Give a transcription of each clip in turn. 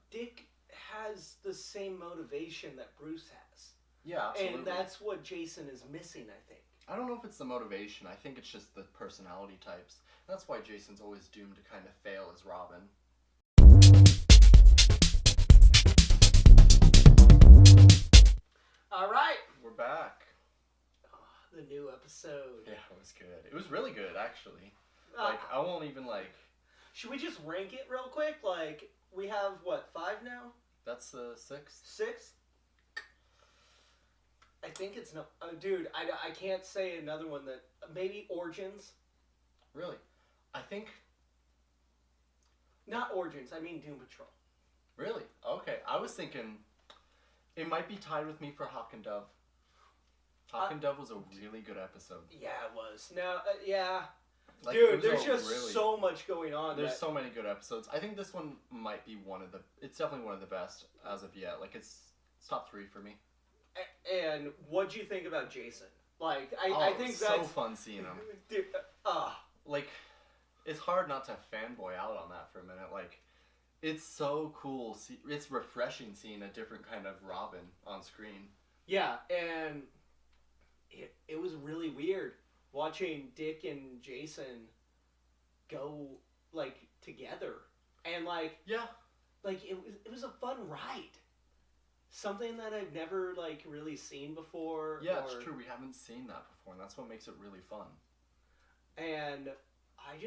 Dick has the same motivation that Bruce has. Yeah, absolutely. And that's what Jason is missing, I think. I don't know if it's the motivation. I think it's just the personality types. That's why Jason's always doomed to kind of fail as Robin. All right. We're back. Oh, the new episode. Yeah, it was good. It was really good, actually. I won't even, Should we just rank it real quick? We have, 5 now? That's the 6th? 6? I think it's no... dude, I can't say another one that... Maybe Origins? Really? I think... Not Origins, I mean Doom Patrol. Really? Okay. I was thinking... It might be tied with me for Hawk and Dove. Hawk and Dove was a really good episode. Yeah, it was. Now, yeah... Dude, there's just so much going on. There's so many good episodes. I think this one might be one of the... It's definitely one of the best as of yet. It's top 3 for me. And what'd you think about Jason? I think it's that's... so fun seeing him. Dude, it's hard not to fanboy out on that for a minute. It's so cool. It's refreshing seeing a different kind of Robin on screen. Yeah, and it was really weird watching Dick and Jason go together, and yeah, it was a fun ride, something that I've never really seen before. Yeah, it's true. We haven't seen that before, and that's what makes it really fun. And I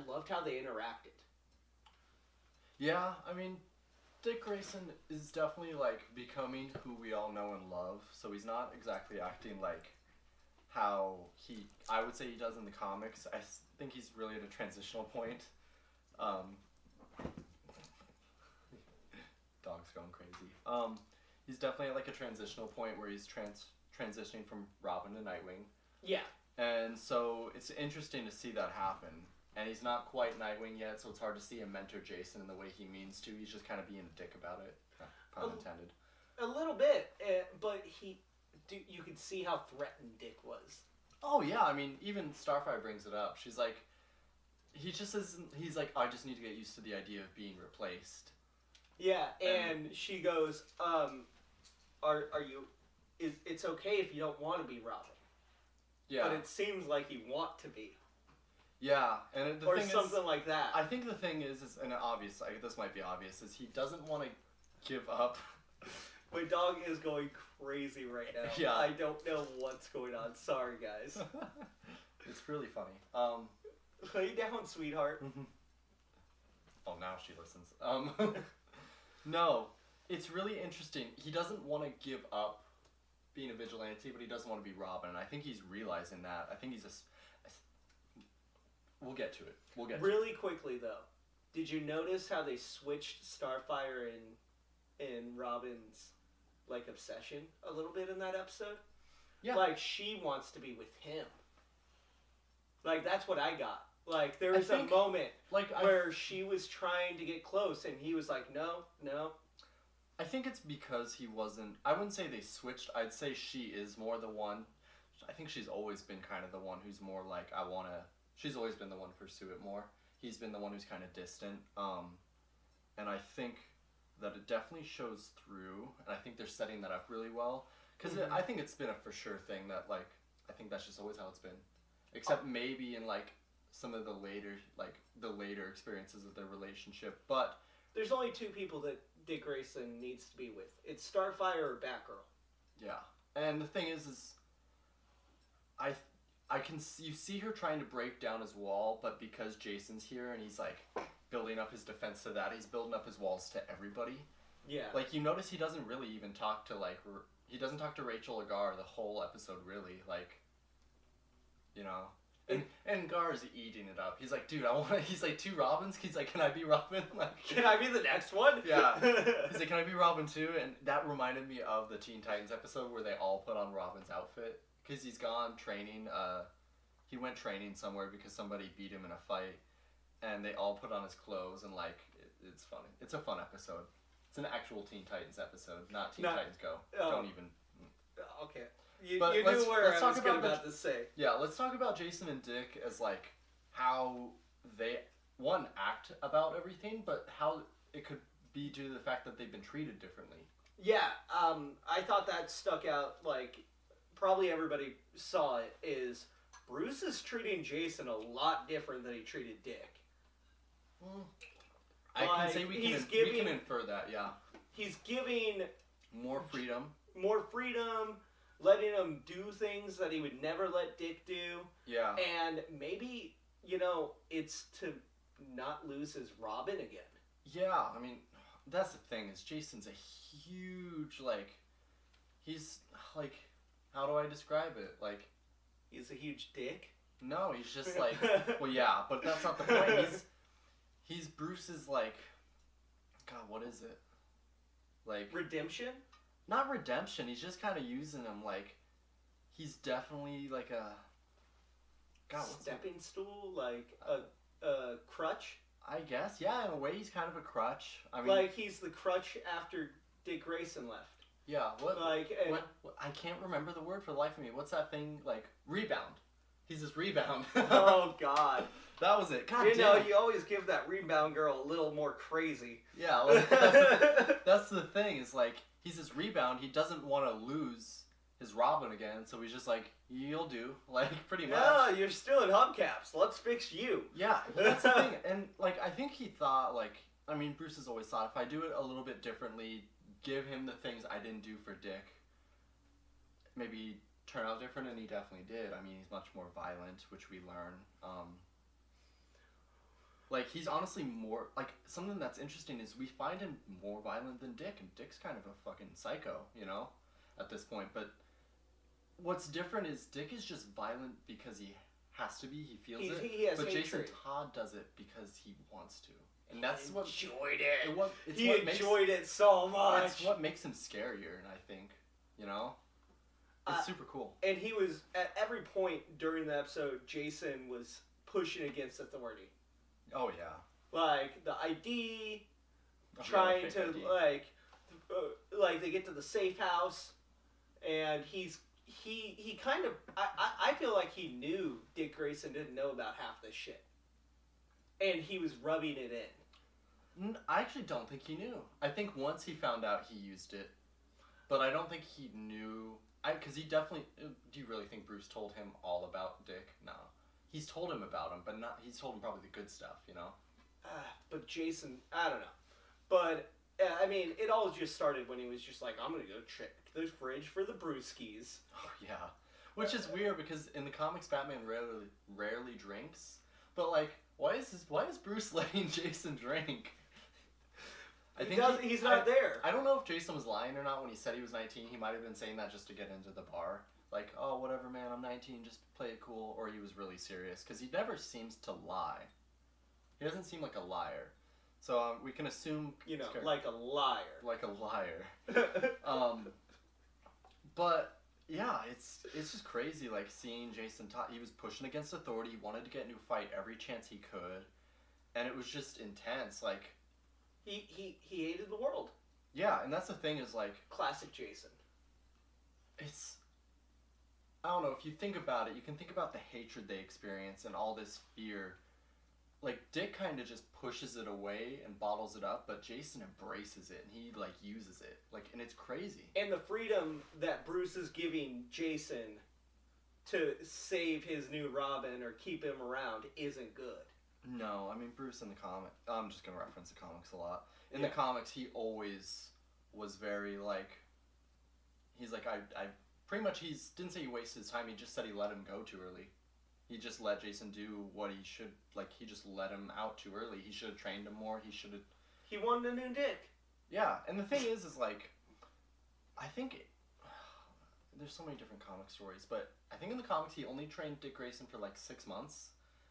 loved how they interacted. Yeah, I mean, Dick Grayson is definitely becoming who we all know and love. So he's not exactly acting like how I would say he does in the comics. I think he's really at a transitional point. Dog's going crazy. He's definitely at a transitional point where he's transitioning from Robin to Nightwing. Yeah. And so it's interesting to see that happen. And he's not quite Nightwing yet, so it's hard to see him mentor Jason in the way he means to. He's just kind of being a dick about it. Pun intended. A little bit, but you could see how threatened Dick was. Oh, yeah. I mean, even Starfire brings it up. She's like, he just isn't, he's like, I just need to get used to the idea of being replaced. Yeah, and she goes, are you, it's okay if you don't want to be Robin. Yeah. But it seems like you want to be. Yeah, and or something like that. I think the thing is and obvious, this might be obvious, is he doesn't want to give up. My dog is going crazy right now. Yeah. I don't know what's going on. Sorry, guys. It's really funny. Lay down, sweetheart. Oh, now she listens. No, it's really interesting. He doesn't want to give up being a vigilante, but he doesn't want to be Robin. And I think he's realizing that. I think he's just... We'll get to it. Really quickly, though, did you notice how they switched Starfire and Robin's obsession a little bit in that episode? Yeah. She wants to be with him. That's what I got. There was a moment where she was trying to get close, and he was like, no. I think it's because he wasn't... I wouldn't say they switched. I'd say she is more the one. I think she's always been kind of the one who's more I want to... She's always been the one to pursue it more. He's been the one who's kind of distant. And I think that it definitely shows through, and I think they're setting that up really well. Because I think it's been a for sure thing that, I think that's just always how it's been. Except maybe in, some of the later experiences of their relationship. But... There's only 2 people that Dick Grayson needs to be with. It's Starfire or Batgirl. Yeah. And the thing is you see her trying to break down his wall, but because Jason's here and he's building up his defense to that, he's building up his walls to everybody. Yeah. You notice he doesn't really even talk to he doesn't talk to Rachel or Gar the whole episode really, you know. And Gar's eating it up. He's like, dude, he's like, 2 Robins? He's like, can I be Robin? Can I be the next one? Yeah. He's like, can I be Robin too? And that reminded me of the Teen Titans episode where they all put on Robin's outfit. Because he's gone training, he went training somewhere because somebody beat him in a fight, and they all put on his clothes, and it's funny. It's a fun episode. It's an actual Teen Titans episode, not Teen Titans Go. Don't even... Okay. You knew where I was about to say. Yeah, let's talk about Jason and Dick as how they, act about everything, but how it could be due to the fact that they've been treated differently. Yeah, I thought that stuck out, like, probably everybody saw it, is Bruce is treating Jason a lot different than he treated Dick. I can say we can infer that, yeah. He's giving... More freedom, letting him do things that he would never let Dick do. Yeah. And maybe, it's to not lose his Robin again. Yeah, I mean, that's the thing, is Jason's a huge, he's, how do I describe it? He's a huge dick? No, he's just well, yeah, but that's not the point. He's Bruce's, God, what is it? Redemption? Not redemption, he's just kind of using him, he's definitely, a... God, what's stepping stool? A crutch? I guess, yeah, in a way he's kind of a crutch. I mean, he's the crutch after Dick Grayson left. Yeah, what I can't remember the word for the life of me. What's that thing, rebound? He's this rebound. Oh, God. That was it. God damn. You always give that rebound girl a little more crazy. Yeah, that's the thing, is, he's this rebound, he doesn't want to lose his Robin again, so he's just you'll do, pretty much. Yeah, you're still in hubcaps, let's fix you. Yeah, that's the thing, and, I think he thought, Bruce has always thought, if I do it a little bit differently, give him the things I didn't do for Dick, maybe turn out different, and he definitely did. I mean, he's much more violent, which we learn. He's honestly more, something that's interesting is we find him more violent than Dick, and Dick's kind of a fucking psycho, at this point. But what's different is Dick is just violent because he has to be, he feels it. He has but hatred. Jason Todd does it because he wants to. And that's what... enjoyed it. He enjoyed it so much. That's what makes him scarier, I think, It's super cool. And he was, at every point during the episode, Jason was pushing against authority. Oh, yeah. The ID, trying to, ID. They get to the safe house, and he kind of, I feel like he knew Dick Grayson didn't know about half this shit. And he was rubbing it in. I actually don't think he knew. I think once he found out, he used it. But I don't think he knew... Because he definitely... Do you really think Bruce told him all about Dick? No. He's told him about him, but not... He's told him probably the good stuff, But Jason... I don't know. But, it all just started when he was just I'm going to go check the fridge for the brewskis. Oh, yeah. Which is weird, because in the comics, Batman rarely drinks. But, why is Bruce letting Jason drink? He's not there. I don't know if Jason was lying or not when he said he was 19. He might have been saying that just to get into the bar. Oh, whatever, man, I'm 19, just play it cool. Or he was really serious. Because he never seems to lie. He doesn't seem like a liar. So we can assume... like a liar. Like a liar. But, yeah, it's just crazy, seeing Jason Todd. He was pushing against authority. He wanted to get into a fight every chance he could. And it was just intense, He hated the world. Yeah, and that's the thing is classic Jason. It's... I don't know, if you think about it, you can think about the hatred they experience and all this fear. Dick kind of just pushes it away and bottles it up, but Jason embraces it and he, uses it. And it's crazy. And the freedom that Bruce is giving Jason to save his new Robin or keep him around isn't good. No, Bruce in the comic... I'm just going to reference the comics a lot. In the comics, he always was very, He's I pretty much, he didn't say he wasted his time, he just said he let him go too early. He just let Jason do what he should... he just let him out too early. He should have trained him more, he should have... He wanted a new Dick. Yeah, and the thing is I think... there's so many different comic stories, but I think in the comics, he only trained Dick Grayson for, 6 months.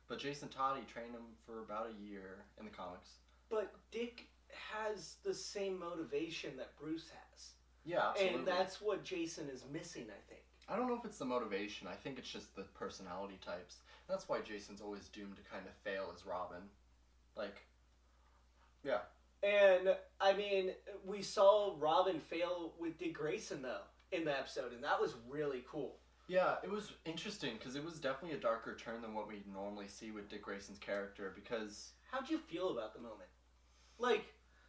But Jason Todd, he trained him for about a year in the comics. But Dick has the same motivation that Bruce has. Yeah, absolutely. And that's what Jason is missing, I think. I don't know if it's the motivation. I think it's just the personality types. That's why Jason's always doomed to kind of fail as Robin. Yeah. And, we saw Robin fail with Dick Grayson, though, in the episode, and that was really cool. Yeah, it was interesting, because it was definitely a darker turn than what we normally see with Dick Grayson's character, because... How'd you feel about the moment?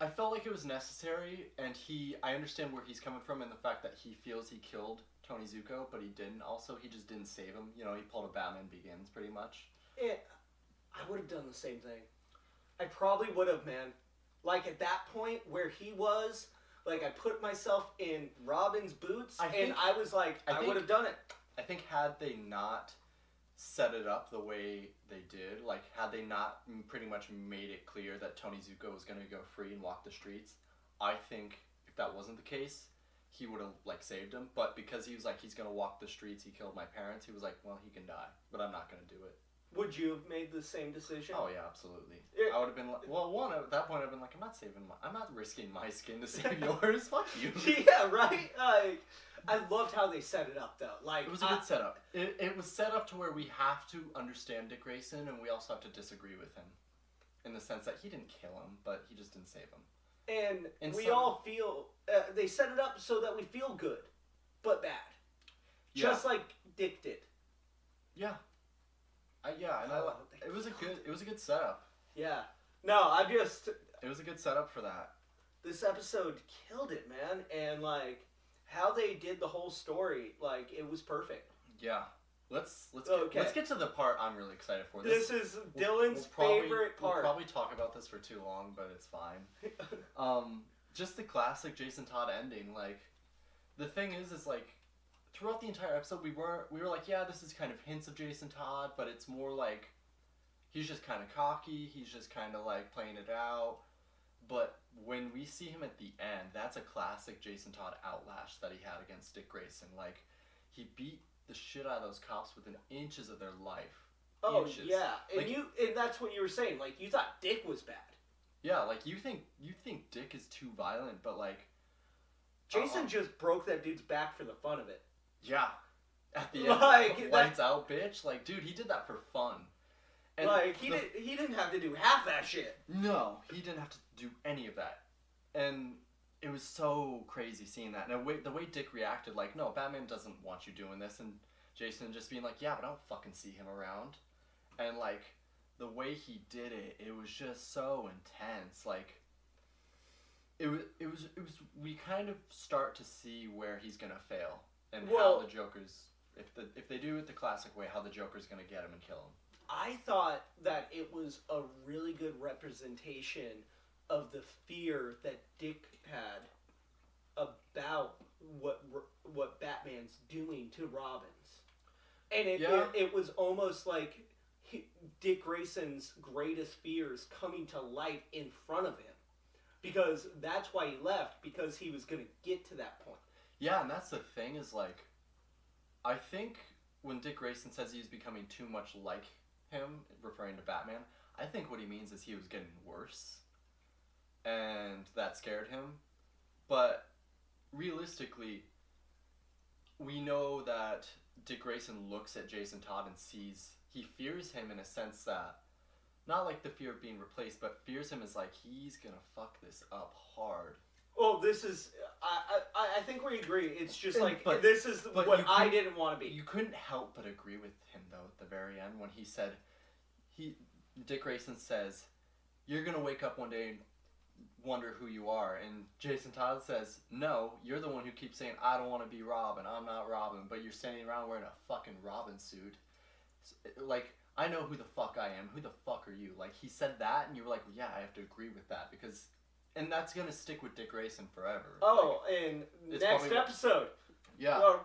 I felt like it was necessary, and I understand where he's coming from, and the fact that he feels he killed Tony Zuko, but he didn't. Also, he just didn't save him. You know, he pulled a Batman Begins, pretty much. I would have done the same thing. I probably would have, man. Like, at that point where he was, like, I put myself in Robin's boots, I was like, I would have done it. I think had they not set it up the way they did, like, had they not pretty much made it clear that Tony Zuko was going to go free and walk the streets, I think if that wasn't the case, he would have, like, saved him. But because he was like, he's going to walk the streets, he killed my parents, he was like, well, he can die, but I'm not going to do it. Would you have made the same decision? Oh, yeah, absolutely. I would have been like, well, one, at that point, I've been like, I'm not risking my skin to save yours. Fuck you. Yeah, right? I loved how they set it up, though. Like, it was a good setup. It was set up to where we have to understand Dick Grayson, and we also have to disagree with him. In the sense that he didn't kill him, but he just didn't save him. And we all feel, they set it up so that we feel good, but bad. Yeah. Just like Dick did. Yeah. It was a good setup. Yeah. No, it was a good setup for that. This episode killed it, man, and like how they did the whole story, like it was perfect. Yeah. Let's get to the part I'm really excited for. This is Dylan's favorite part. We'll probably talk about this for too long, but it's fine. Just the classic Jason Todd ending. Like, the thing is like, throughout the entire episode, we were like, yeah, this is kind of hints of Jason Todd, but it's more like he's just kind of cocky. He's just kind of like playing it out. But when we see him at the end, that's a classic Jason Todd outlash that he had against Dick Grayson. Like, he beat the shit out of those cops within inches of their life. Oh, inches. yeah. And like, and that's what you were saying. Like, you thought Dick was bad. Yeah, like, you think Dick is too violent, but like, Jason just broke that dude's back for the fun of it. Yeah. At the end, like, lights out, bitch. Like, dude, he did that for fun. And like, he didn't have to do half that shit. No, he didn't have to do any of that. And it was so crazy seeing that. And the way Dick reacted, like, no, Batman doesn't want you doing this. And Jason just being like, yeah, but I don't fucking see him around. And, like, the way he did it, it was just so intense. Like, it was we kind of start to see where he's gonna fail. And how the Joker's, if they do it the classic way, how the Joker's gonna get him and kill him. I thought that it was a really good representation of the fear that Dick had about what Batman's doing to Robin's, and it was almost like Dick Grayson's greatest fears coming to light in front of him, because that's why he left, because he was gonna get to that point. Yeah, and that's the thing is, like, I think when Dick Grayson says he's becoming too much like him, referring to Batman, I think what he means is he was getting worse, and that scared him. But realistically, we know that Dick Grayson looks at Jason Todd and he fears him in a sense that, not like the fear of being replaced, but fears him as like, he's gonna fuck this up hard. Well, this is, I think we agree. It's just like, this is what I didn't want to be. You couldn't help but agree with him, though, at the very end, when he said, Dick Grayson says, you're going to wake up one day and wonder who you are. And Jason Todd says, no, you're the one who keeps saying, I don't want to be Robin, I'm not Robin, but you're standing around wearing a fucking Robin suit. Like, I know who the fuck I am. Who the fuck are you? Like, he said that, and you were like, well, yeah, I have to agree with that, because... And that's going to stick with Dick Grayson forever. Oh, like, and next episode. Yeah.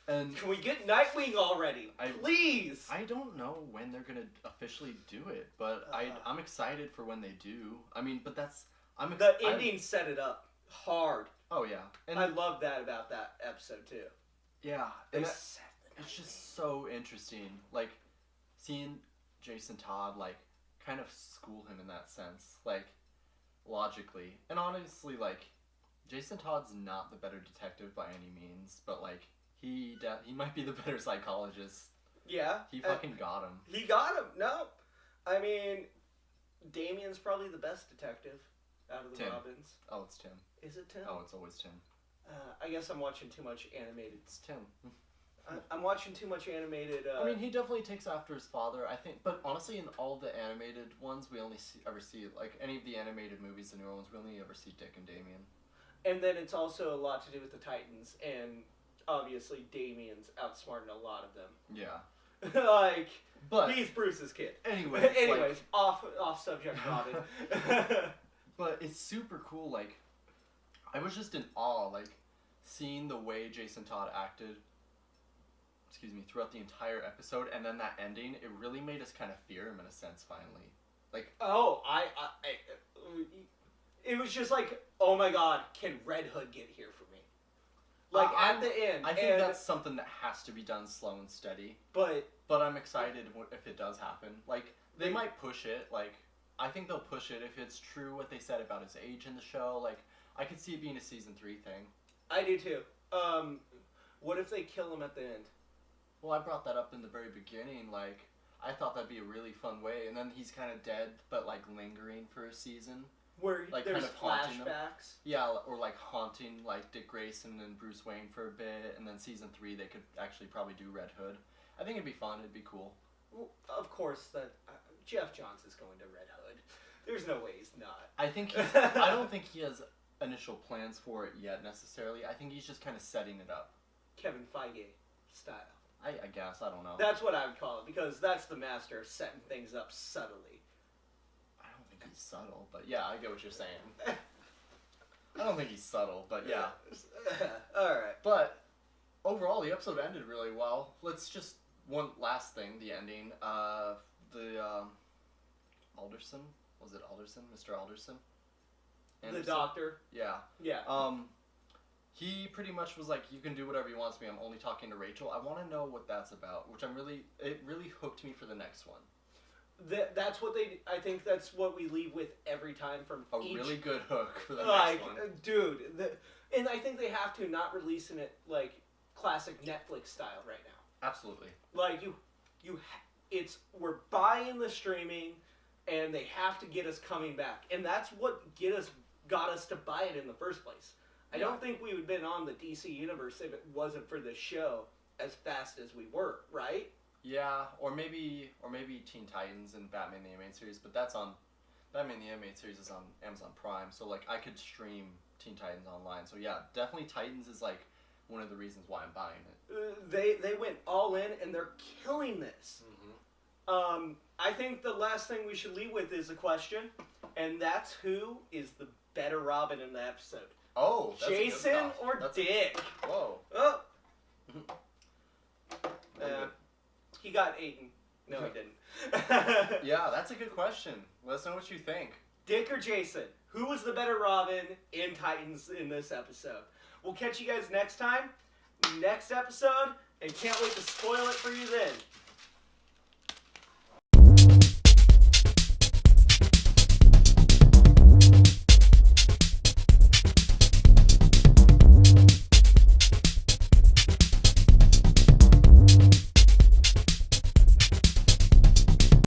And can we get Nightwing already? Please! I don't know when they're going to officially do it, but I'm excited for when they do. I mean, but that's... The ending set it up hard. Oh, yeah. And I love that about that episode, too. Yeah. And it's just so interesting. Like, seeing Jason Todd, like, kind of school him in that sense. Like... logically. And honestly, like, Jason Todd's not the better detective by any means, but, like, he might be the better psychologist. Yeah. He fucking got him. He got him. No. I mean, Damien's probably the best detective out of the Robins. Oh, it's Tim. Is it Tim? Oh, it's always Tim. I guess I'm watching too much animated. It's Tim. I'm watching too much animated. I mean, he definitely takes after his father, I think. But honestly, in all the animated ones, we only ever see, like, any of the animated movies, the newer ones, we only ever see Dick and Damien. And then it's also a lot to do with the Titans, and obviously Damien's outsmarting a lot of them. Yeah. Like, but he's Bruce's kid. Anyways, off subject, Robin. But it's super cool, like, I was just in awe, like, seeing the way Jason Todd acted, throughout the entire episode, and then that ending, it really made us kind of fear him in a sense, finally. Like, it was just like, oh my god, can Red Hood get here for me? Like, at the end. I think that's something that has to be done slow and steady. But I'm excited if it does happen. Like, they might push it, like, I think they'll push it if it's true what they said about his age in the show. Like, I could see it being a season 3 thing. I do too. What if they kill him at the end? Well, I brought that up in the very beginning. Like, I thought that'd be a really fun way. And then he's kind of dead, but, like, lingering for a season. Where, like, there's kind of flashbacks? Yeah, or, like, haunting, like, Dick Grayson and Bruce Wayne for a bit. And then season 3, they could actually probably do Red Hood. I think it'd be fun. It'd be cool. Well, of course, that Jeff Johns is going to Red Hood. There's no way he's not. I don't think he has initial plans for it yet, necessarily. I think he's just kind of setting it up. Kevin Feige style. I guess. I don't know. That's what I would call it, because that's the master of setting things up subtly. I don't think he's subtle, but yeah, I get what you're saying. I don't think he's subtle, but yeah. Alright. But overall, the episode ended really well. Let's just... One last thing, the ending. Alderson? Was it Alderson? Mr. Alderson? Anderson? The doctor? Yeah. Yeah. He pretty much was like, you can do whatever you want to me, I'm only talking to Rachel. I want to know what that's about, which it really hooked me for the next one. That's what I think that's what we leave with every time from really good hook for the next one. Dude, and I think they have to not releasing it like classic Netflix style right now. Absolutely. Like we're buying the streaming, and they have to get us coming back, and that's what got us to buy it in the first place. I don't think we would have been on the DC universe if it wasn't for this show as fast as we were, right? Yeah, or maybe Teen Titans and Batman the Animated Series, but Batman the Animated Series is on Amazon Prime, so like I could stream Teen Titans online. So yeah, definitely Titans is like one of the reasons why I'm buying it. They went all in, and they're killing this. Mm-hmm. I think the last thing we should leave with is a question, and that's who is the better Robin in the episode. Oh, that's Jason or Dick? Whoa. Oh. He got Aiden. No, he didn't. Yeah, that's a good question. Let us know what you think. Dick or Jason? Who was the better Robin in Titans in this episode? We'll catch you guys next time, next episode, and can't wait to spoil it for you then.